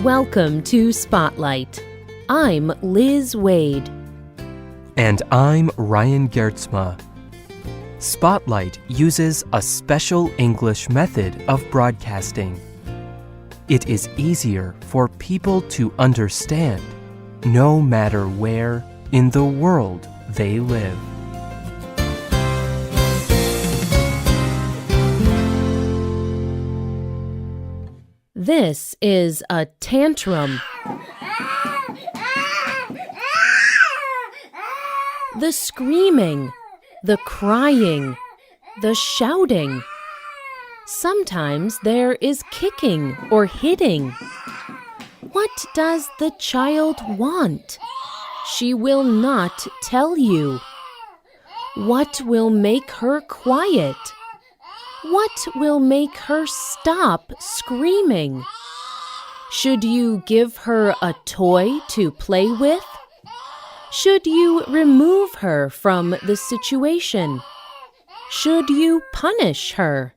Welcome to Spotlight. I'm Liz Wade. And I'm Ryan Gertzma. Spotlight uses a special English method of broadcasting. It is easier for people to understand, no matter where in the world they live. This is a tantrum. The screaming, the crying, the shouting. Sometimes there is kicking or hitting. What does the child want? She will not tell you. What will make her quiet? What will make her stop screaming? Should you give her a toy to play with? Should you remove her from the situation? Should you punish her?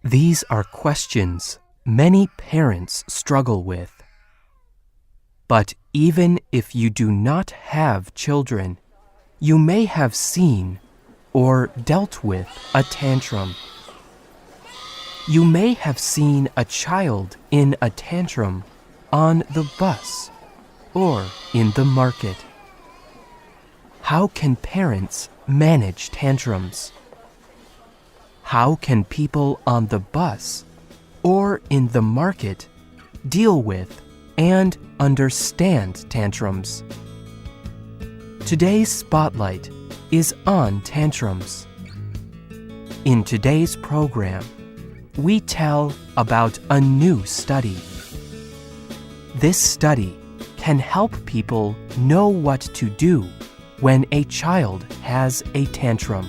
These are questions many parents struggle with. But even if you do not have children, you may have seen or dealt with a tantrum. You may have seen a child in a tantrum on the bus or in the market. How can parents manage tantrums? How can people on the bus or in the market deal with and understand tantrums? Today's Spotlight is on tantrums. In today's program, we tell about a new study. This study can help people know what to do when a child has a tantrum.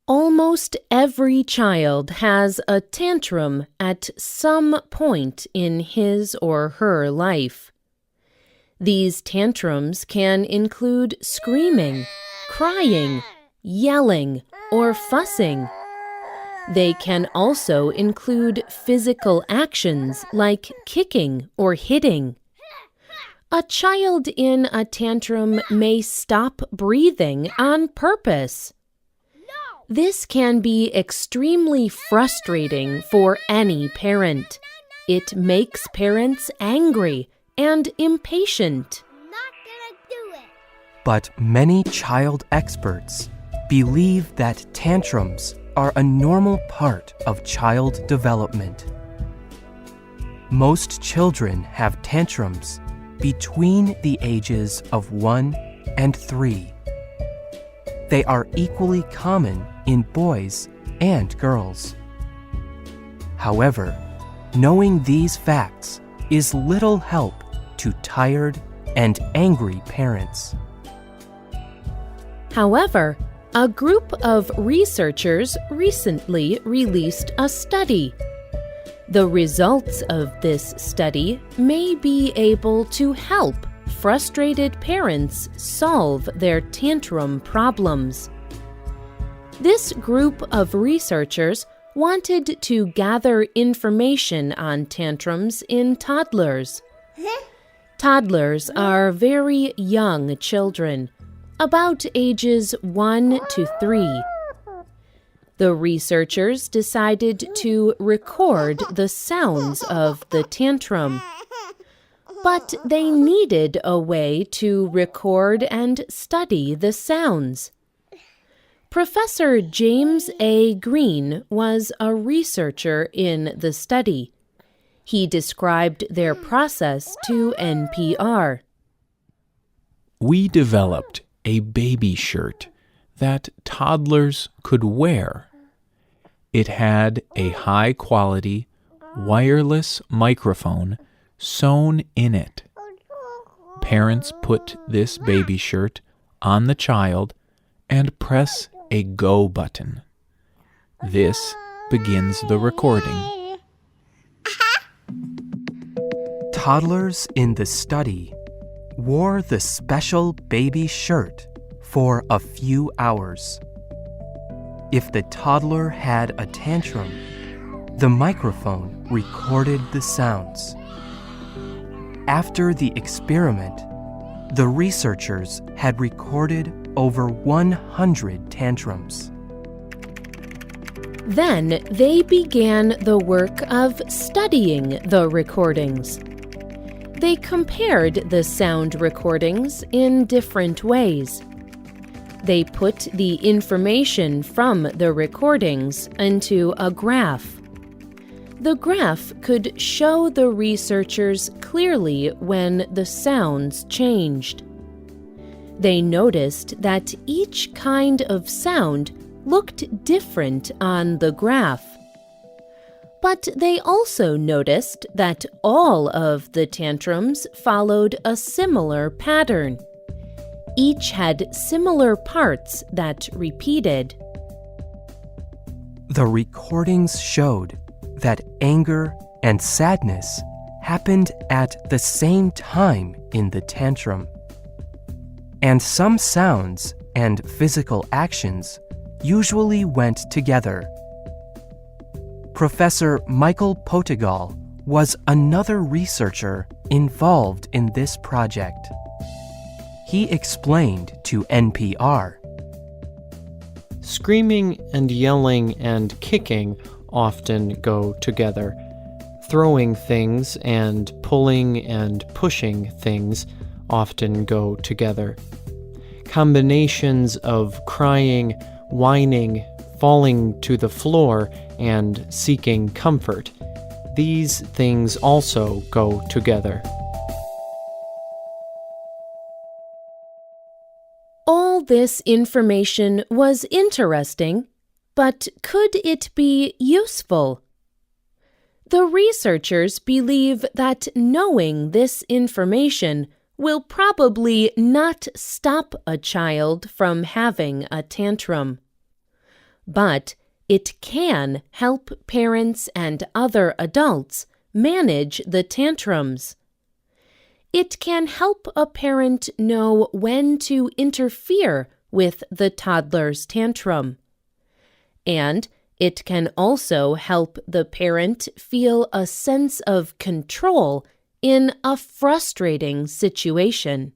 Almost every child has a tantrum at some point in his or her life. These tantrums can include screaming, crying, yelling, or fussing. They can also include physical actions like kicking or hitting. A child in a tantrum may stop breathing on purpose. This can be extremely frustrating for any parent. It makes parents angry and impatient. But many child experts believe that tantrums are a normal part of child development. Most children have tantrums between the ages of 1 and 3. They are equally common in boys and girls. However, knowing these facts is little help to tired and angry parents. However, a group of researchers recently released a study. The results of this study may be able to help frustrated parents solve their tantrum problems. This group of researchers wanted to gather information on tantrums in toddlers. Toddlers are very young children, about ages 1 to 3. The researchers decided to record the sounds of the tantrum. But they needed a way to record and study the sounds. Professor James A. Green was a researcher in the study. He described their process to NPR. We developed a baby shirt that toddlers could wear. It had a high-quality wireless microphone sewn in it. Parents put this baby shirt on the child and press a go button. This begins the recording. Toddlers in the study wore the special baby shirt for a few hours. If the toddler had a tantrum, The microphone recorded the sounds. After the experiment, the researchers had recorded over 100 tantrums. Then they began the work of studying the recordings. They compared the sound recordings in different ways. They put the information from the recordings into a graph. The graph could show the researchers clearly when the sounds changed. They noticed that each kind of sound looked different on the graph. But they also noticed that all of the tantrums followed a similar pattern. Each had similar parts that repeated. The recordings showed that anger and sadness happened at the same time in the tantrum. And some sounds and physical actions usually went together. Professor Michael Potegal was another researcher involved in this project. He explained to NPR. Screaming and yelling and kicking often go together. Throwing things and pulling and pushing things often go together. Combinations of crying, whining, falling to the floor, and seeking comfort. These things also go together. All this information was interesting, but could it be useful? The researchers believe that knowing this information will probably not stop a child from having a tantrum. But it can help parents and other adults manage the tantrums. It can help a parent know when to interfere with the toddler's tantrum. And it can also help the parent feel a sense of control in a frustrating situation.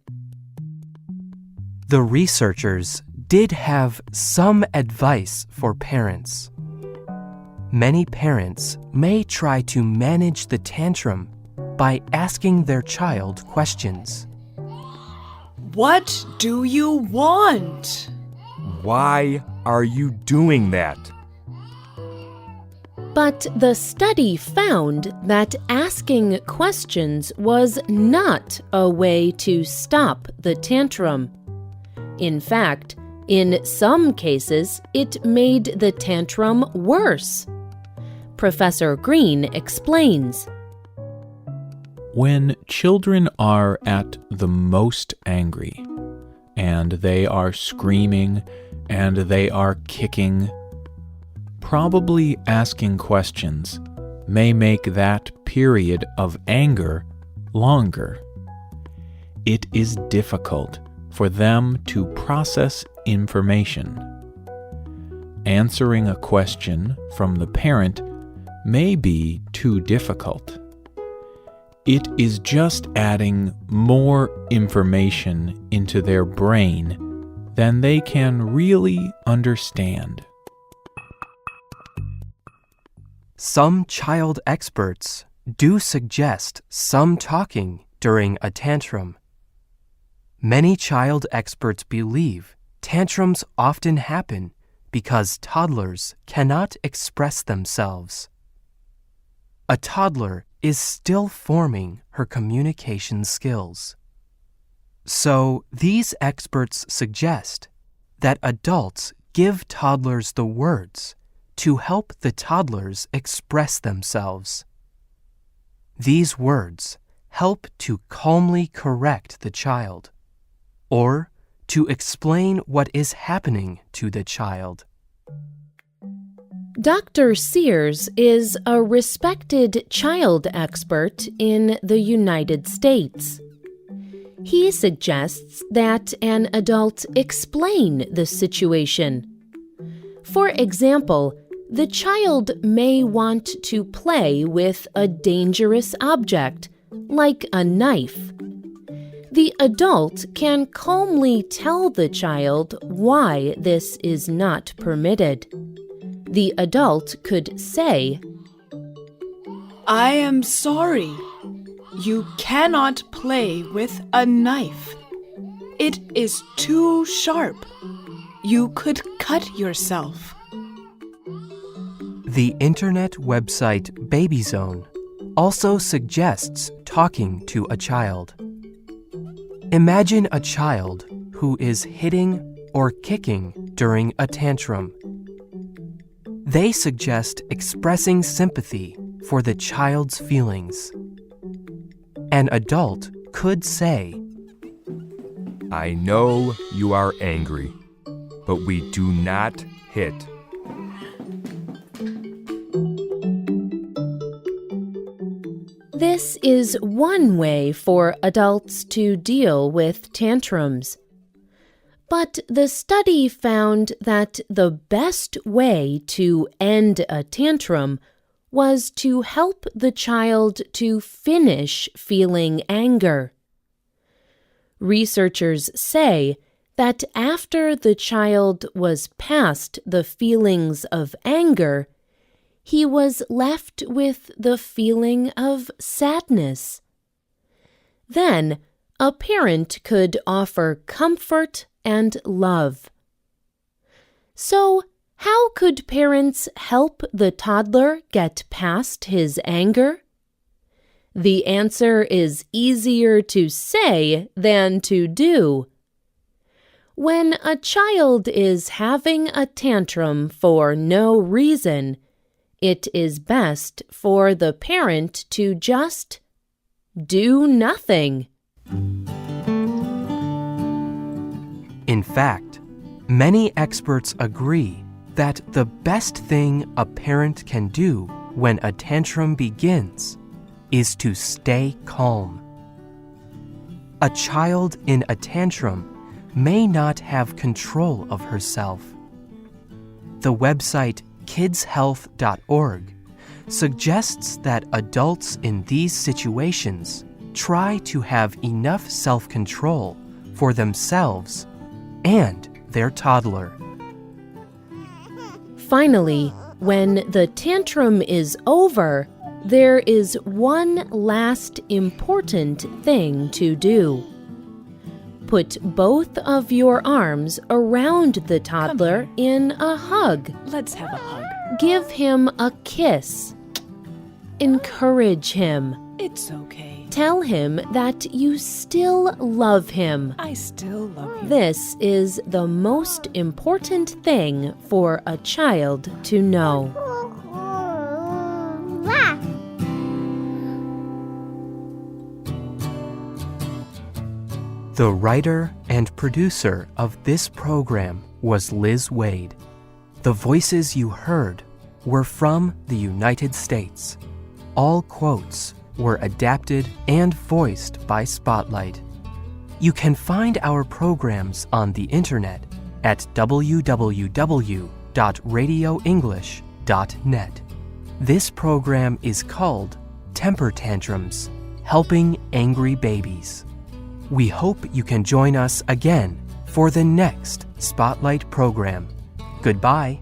The researchers did have some advice for parents. Many parents may try to manage the tantrum by asking their child questions. What do you want? Why are you doing that? But the study found that asking questions was not a way to stop the tantrum. In fact, in some cases, it made the tantrum worse. Professor Green explains. When children are at the most angry, and they are screaming, and they are kicking, probably asking questions may make that period of anger longer. It is difficult for them to process information. Answering a question from the parent may be too difficult. It is just adding more information into their brain than they can really understand. Some child experts do suggest some talking during a tantrum. Many child experts believe tantrums often happen because toddlers cannot express themselves. A toddler is still forming her communication skills. So these experts suggest that adults give toddlers the words to help the toddlers express themselves. These words help to calmly correct the child, or to explain what is happening to the child. Dr. Sears is a respected child expert in the United States. He suggests that an adult explain the situation. For example, The child may want to play with a dangerous object, like a knife. The adult can calmly tell the child why this is not permitted. The adult could say, I am sorry. You cannot play with a knife. It is too sharp. You could cut yourself. The internet website BabyZone also suggests talking to a child. Imagine a child who is hitting or kicking during a tantrum. They suggest expressing sympathy for the child's feelings. An adult could say, I know you are angry, but we do not hit. This is one way for adults to deal with tantrums. But the study found that the best way to end a tantrum was to help the child to finish feeling anger. Researchers say that after the child was past the feelings of anger, he was left with the feeling of sadness. Then, a parent could offer comfort and love. So, how could parents help the toddler get past his anger? The answer is easier to say than to do. When a child is having a tantrum for no reason, it is best for the parent to just do nothing. In fact, many experts agree that the best thing a parent can do when a tantrum begins is to stay calm. A child in a tantrum may not have control of herself. The website kidshealth.org suggests that adults in these situations try to have enough self-control for themselves and their toddler. Finally, when the tantrum is over, there is one last important thing to do. Put both of your arms around the toddler in a hug. Let's have a hug. Give him a kiss. Encourage him. It's okay. Tell him that you still love him. I still love you. This is the most important thing for a child to know. The writer and producer of this program was Liz Wade. The voices you heard were from the United States. All quotes were adapted and voiced by Spotlight. You can find our programs on the internet at www.radioenglish.net. This program is called Temper Tantrums, Helping Angry Babies. We hope you can join us again for the next Spotlight program. Goodbye.